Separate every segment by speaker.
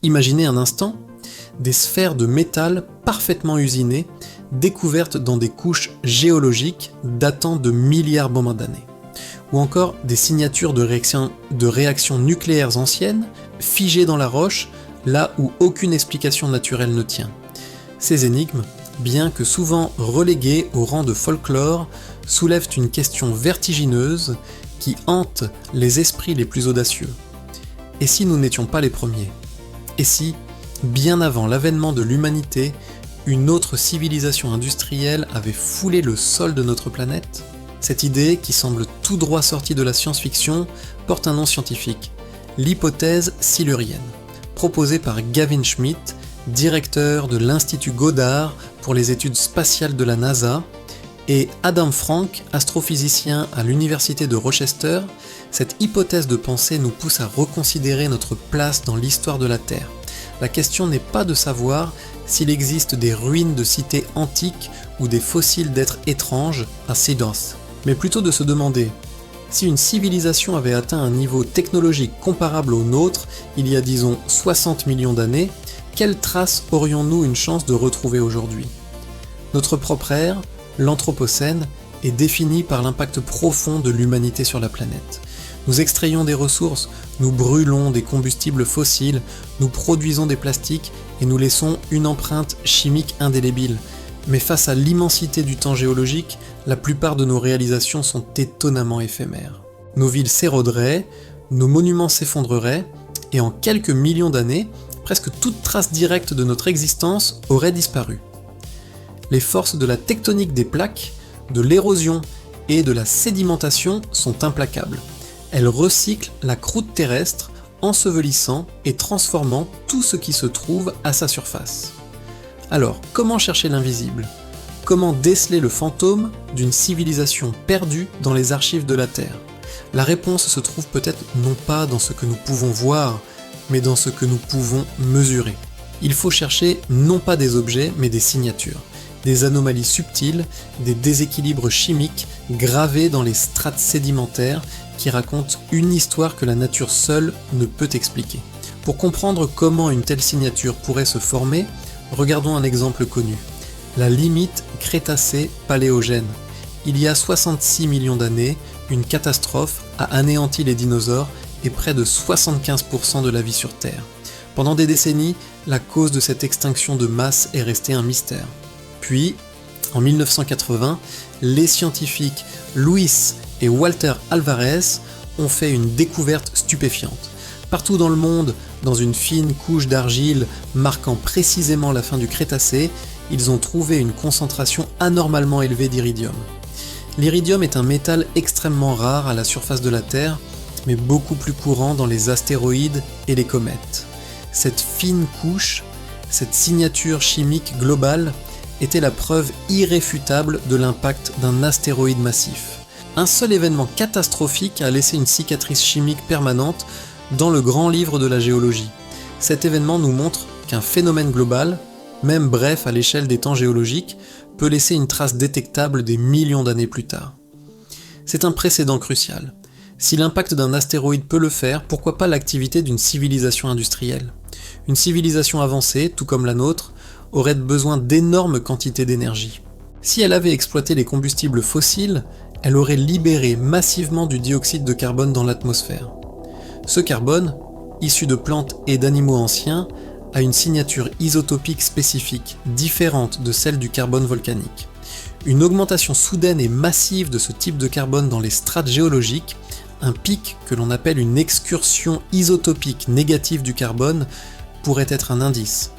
Speaker 1: Imaginez un instant des sphères de métal parfaitement usinées, découvertes dans des couches géologiques datant de milliards d'années. Ou encore des signatures de réactions nucléaires anciennes, figées dans la roche, là où aucune explication naturelle ne tient. Ces énigmes, bien que souvent reléguées au rang de folklore, soulèvent une question vertigineuse qui hante les esprits les plus audacieux. Et si nous n'étions pas les premiers ? Et si, bien avant l'avènement de l'humanité, une autre civilisation industrielle avait foulé le sol de notre planète ? Cette idée, qui semble tout droit sortie de la science-fiction, porte un nom scientifique, l'hypothèse silurienne, proposée par Gavin Schmidt, directeur de l'Institut Goddard pour les études spatiales de la NASA, et Adam Frank, astrophysicien à l'université de Rochester. Cette hypothèse de pensée nous pousse à reconsidérer notre place dans l'histoire de la Terre. La question n'est pas de savoir s'il existe des ruines de cités antiques ou des fossiles d'êtres étranges à Sidon, mais plutôt de se demander si une civilisation avait atteint un niveau technologique comparable au nôtre il y a disons 60 millions d'années, quelles traces aurions-nous une chance de retrouver aujourd'hui ? Notre propre ère, l'Anthropocène, est définie par l'impact profond de l'humanité sur la planète. Nous extrayons des ressources, nous brûlons des combustibles fossiles, nous produisons des plastiques et nous laissons une empreinte chimique indélébile. Mais face à l'immensité du temps géologique, la plupart de nos réalisations sont étonnamment éphémères. Nos villes s'éroderaient, nos monuments s'effondreraient, et en quelques millions d'années, presque toute trace directe de notre existence aurait disparu. Les forces de la tectonique des plaques, de l'érosion et de la sédimentation sont implacables. Elles recyclent la croûte terrestre, ensevelissant et transformant tout ce qui se trouve à sa surface. Alors, comment chercher l'invisible ? Comment déceler le fantôme d'une civilisation perdue dans les archives de la Terre ? La réponse se trouve peut-être non pas dans ce que nous pouvons voir, mais dans ce que nous pouvons mesurer. Il faut chercher non pas des objets, mais des signatures, des anomalies subtiles, des déséquilibres chimiques gravés dans les strates sédimentaires qui racontent une histoire que la nature seule ne peut expliquer. Pour comprendre comment une telle signature pourrait se former, regardons un exemple connu, la limite Crétacé-Paléogène. Il y a 66 millions d'années, une catastrophe a anéanti les dinosaures et près de 75% de la vie sur Terre. Pendant des décennies, la cause de cette extinction de masse est restée un mystère. Puis, en 1980, les scientifiques Luis et Walter Alvarez ont fait une découverte stupéfiante. Partout dans le monde, dans une fine couche d'argile marquant précisément la fin du Crétacé, ils ont trouvé une concentration anormalement élevée d'iridium. L'iridium est un métal extrêmement rare à la surface de la Terre, mais beaucoup plus courant dans les astéroïdes et les comètes. Cette fine couche, cette signature chimique globale, était la preuve irréfutable de l'impact d'un astéroïde massif. Un seul événement catastrophique a laissé une cicatrice chimique permanente dans le grand livre de la géologie. Cet événement nous montre qu'un phénomène global, même bref à l'échelle des temps géologiques, peut laisser une trace détectable des millions d'années plus tard. C'est un précédent crucial. Si l'impact d'un astéroïde peut le faire, pourquoi pas l'activité d'une civilisation industrielle ? Une civilisation avancée, tout comme la nôtre, aurait besoin d'énormes quantités d'énergie. Si elle avait exploité les combustibles fossiles, elle aurait libéré massivement du dioxyde de carbone dans l'atmosphère. Ce carbone, issu de plantes et d'animaux anciens, a une signature isotopique spécifique, différente de celle du carbone volcanique. Une augmentation soudaine et massive de ce type de carbone dans les strates géologiques, un pic que l'on appelle une excursion isotopique négative du carbone, pourrait être un indice.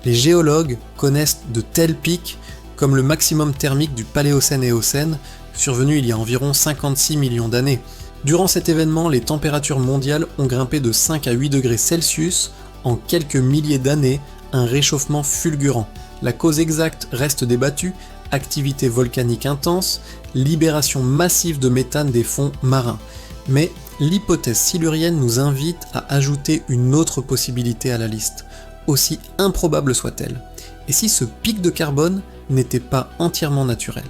Speaker 1: Les géologues connaissent de tels pics comme le maximum thermique du Paléocène-Éocène, survenu il y a environ 56 millions d'années. Durant cet événement, les températures mondiales ont grimpé de 5 à 8 degrés Celsius en quelques milliers d'années, un réchauffement fulgurant. La cause exacte reste débattue, activité volcanique intense, libération massive de méthane des fonds marins. Mais l'hypothèse silurienne nous invite à ajouter une autre possibilité à la liste, aussi improbable soit-elle. Et si ce pic de carbone n'était pas entièrement naturel ?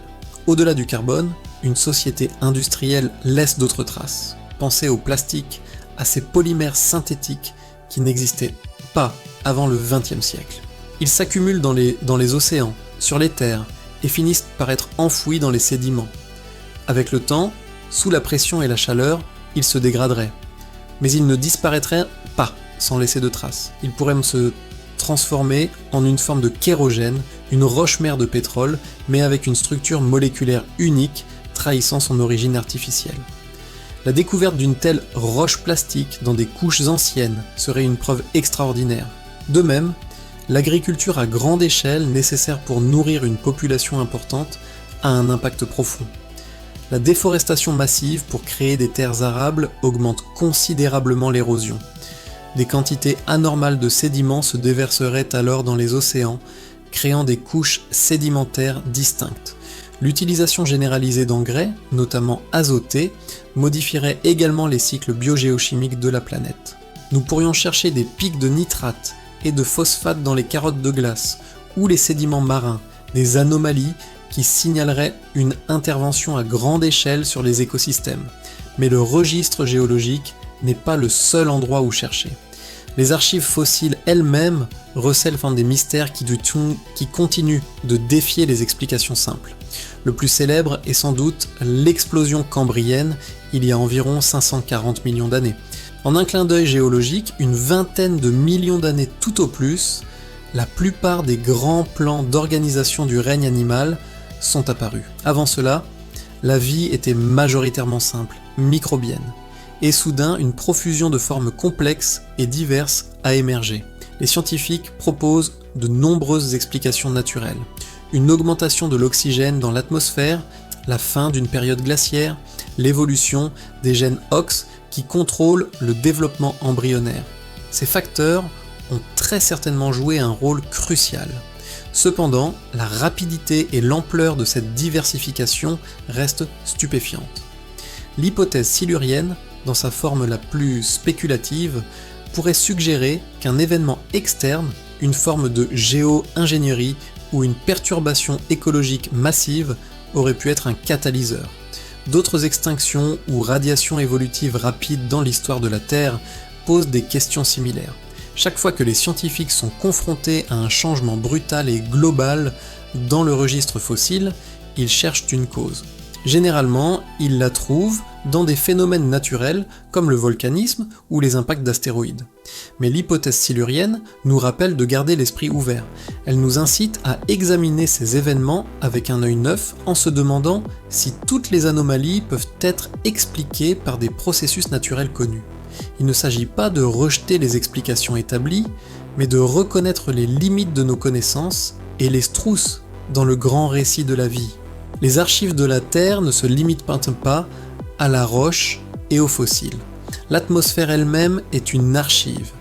Speaker 1: Au-delà du carbone, une société industrielle laisse d'autres traces. Pensez au plastique, à ces polymères synthétiques qui n'existaient pas avant le XXe siècle. Ils s'accumulent dans les océans, sur les terres, et finissent par être enfouis dans les sédiments. Avec le temps, sous la pression et la chaleur, ils se dégraderaient. Mais ils ne disparaîtraient pas sans laisser de traces. Ils pourraient même se transformer en une forme de kérogène, une roche-mère de pétrole, mais avec une structure moléculaire unique, trahissant son origine artificielle. La découverte d'une telle roche plastique dans des couches anciennes serait une preuve extraordinaire. De même, l'agriculture à grande échelle nécessaire pour nourrir une population importante a un impact profond. La déforestation massive pour créer des terres arables augmente considérablement l'érosion. Des quantités anormales de sédiments se déverseraient alors dans les océans, créant des couches sédimentaires distinctes. L'utilisation généralisée d'engrais, notamment azotés, modifierait également les cycles biogéochimiques de la planète. Nous pourrions chercher des pics de nitrates et de phosphates dans les carottes de glace ou les sédiments marins, des anomalies qui signaleraient une intervention à grande échelle sur les écosystèmes. Mais le registre géologique n'est pas le seul endroit où chercher. Les archives fossiles elles-mêmes recèlent des mystères qui continuent de défier les explications simples. Le plus célèbre est sans doute l'explosion cambrienne il y a environ 540 millions d'années. En un clin d'œil géologique, une vingtaine de millions d'années tout au plus, la plupart des grands plans d'organisation du règne animal sont apparus. Avant cela, la vie était majoritairement simple, microbienne. Et soudain, une profusion de formes complexes et diverses a émergé. Les scientifiques proposent de nombreuses explications naturelles. Une augmentation de l'oxygène dans l'atmosphère, la fin d'une période glaciaire, l'évolution des gènes OX qui contrôlent le développement embryonnaire. Ces facteurs ont très certainement joué un rôle crucial. Cependant, la rapidité et l'ampleur de cette diversification restent stupéfiantes. L'hypothèse silurienne, dans sa forme la plus spéculative, pourrait suggérer qu'un événement externe, une forme de géo-ingénierie ou une perturbation écologique massive, aurait pu être un catalyseur. D'autres extinctions ou radiations évolutives rapides dans l'histoire de la Terre posent des questions similaires. Chaque fois que les scientifiques sont confrontés à un changement brutal et global dans le registre fossile, ils cherchent une cause. Généralement, ils la trouvent dans des phénomènes naturels comme le volcanisme ou les impacts d'astéroïdes. Mais l'hypothèse silurienne nous rappelle de garder l'esprit ouvert. Elle nous incite à examiner ces événements avec un œil neuf en se demandant si toutes les anomalies peuvent être expliquées par des processus naturels connus. Il ne s'agit pas de rejeter les explications établies, mais de reconnaître les limites de nos connaissances et les strousses dans le grand récit de la vie. Les archives de la Terre ne se limitent pas à la roche et aux fossiles. L'atmosphère elle-même est une archive.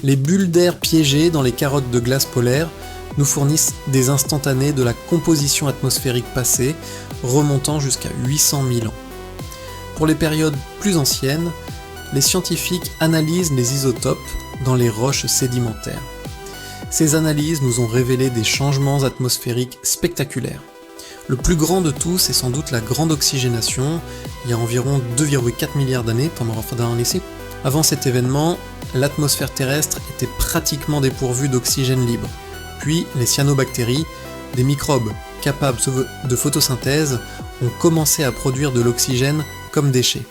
Speaker 1: Les bulles d'air piégées dans les carottes de glace polaire nous fournissent des instantanés de la composition atmosphérique passée, remontant jusqu'à 800 000 ans. Pour les périodes plus anciennes, les scientifiques analysent les isotopes dans les roches sédimentaires. Ces analyses nous ont révélé des changements atmosphériques spectaculaires. Le plus grand de tous est sans doute la grande oxygénation, il y a environ 2,4 milliards d'années pendant un essai. Avant cet événement, l'atmosphère terrestre était pratiquement dépourvue d'oxygène libre. Puis les cyanobactéries, des microbes capables de photosynthèse, ont commencé à produire de l'oxygène comme déchet.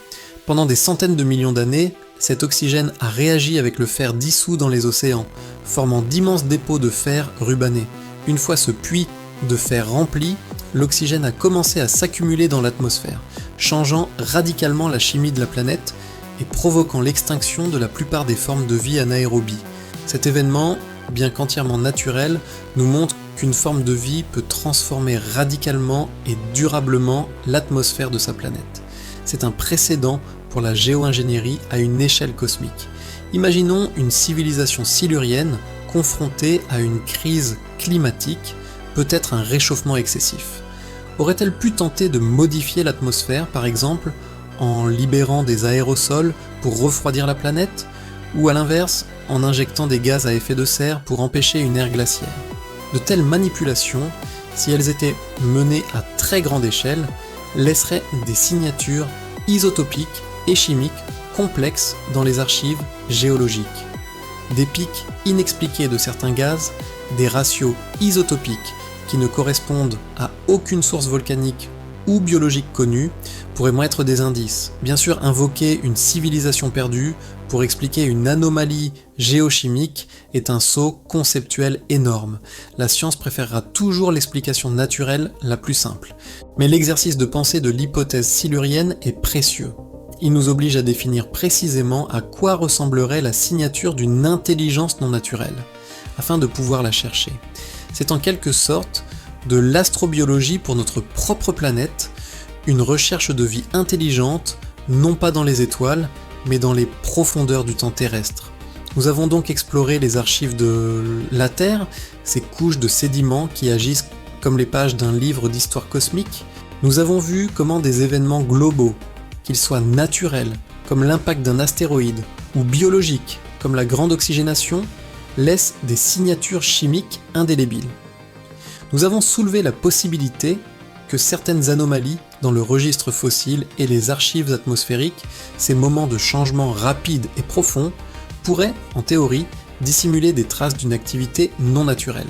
Speaker 1: Pendant des centaines de millions d'années, cet oxygène a réagi avec le fer dissous dans les océans, formant d'immenses dépôts de fer rubanés. Une fois ce puits de fer rempli, l'oxygène a commencé à s'accumuler dans l'atmosphère, changeant radicalement la chimie de la planète et provoquant l'extinction de la plupart des formes de vie anaérobie. Cet événement, bien qu'entièrement naturel, nous montre qu'une forme de vie peut transformer radicalement et durablement l'atmosphère de sa planète. C'est un précédent pour la géo-ingénierie à une échelle cosmique. Imaginons une civilisation silurienne confrontée à une crise climatique, peut-être un réchauffement excessif. Aurait-elle pu tenter de modifier l'atmosphère, par exemple, en libérant des aérosols pour refroidir la planète, ou à l'inverse, en injectant des gaz à effet de serre pour empêcher une ère glaciaire? De telles manipulations, si elles étaient menées à très grande échelle, laisseraient des signatures isotopiques et chimiques complexes dans les archives géologiques. des pics inexpliqués de certains gaz, des ratios isotopiques qui ne correspondent à aucune source volcanique ou biologique connue pourraient être des indices. Bien sûr, invoquer une civilisation perdue pour expliquer une anomalie géochimique est un saut conceptuel énorme. La science préférera toujours l'explication naturelle la plus simple. Mais l'exercice de pensée de l'hypothèse silurienne est précieux. Il nous oblige à définir précisément à quoi ressemblerait la signature d'une intelligence non naturelle, afin de pouvoir la chercher. C'est en quelque sorte de l'astrobiologie pour notre propre planète, une recherche de vie intelligente, non pas dans les étoiles, mais dans les profondeurs du temps terrestre. Nous avons donc exploré les archives de la Terre, ces couches de sédiments qui agissent comme les pages d'un livre d'histoire cosmique. Nous avons vu comment des événements globaux, qu'ils soient naturels, comme l'impact d'un astéroïde, ou biologiques, comme la grande oxygénation, laissent des signatures chimiques indélébiles. Nous avons soulevé la possibilité que certaines anomalies dans le registre fossile et les archives atmosphériques, ces moments de changement rapides et profonds, pourraient, en théorie, dissimuler des traces d'une activité non naturelle.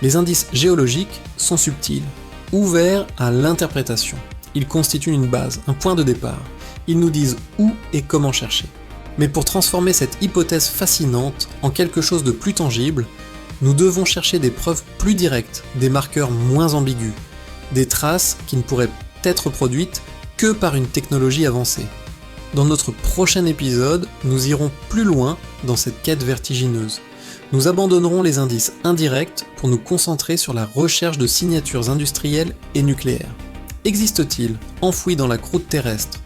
Speaker 1: Les indices géologiques sont subtils, ouverts à l'interprétation. Ils constituent une base, un point de départ. Ils nous disent où et comment chercher. Mais pour transformer cette hypothèse fascinante en quelque chose de plus tangible, nous devons chercher des preuves plus directes, des marqueurs moins ambigus, des traces qui ne pourraient être produites que par une technologie avancée. Dans notre prochain épisode, nous irons plus loin dans cette quête vertigineuse. Nous abandonnerons les indices indirects pour nous concentrer sur la recherche de signatures industrielles et nucléaires. Existe-t-il, enfouis dans la croûte terrestre,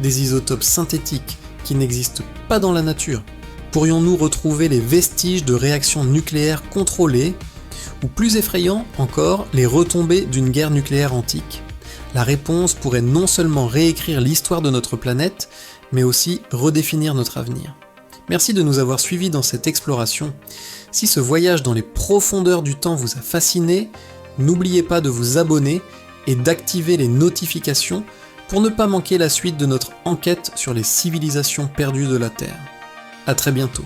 Speaker 1: des isotopes synthétiques qui n'existent pas dans la nature? Pourrions-nous retrouver les vestiges de réactions nucléaires contrôlées, ou plus effrayant encore, les retombées d'une guerre nucléaire antique? La réponse pourrait non seulement réécrire l'histoire de notre planète, mais aussi redéfinir notre avenir. Merci de nous avoir suivis dans cette exploration. Si ce voyage dans les profondeurs du temps vous a fasciné, n'oubliez pas de vous abonner et d'activer les notifications pour ne pas manquer la suite de notre enquête sur les civilisations perdues de la Terre. À très bientôt.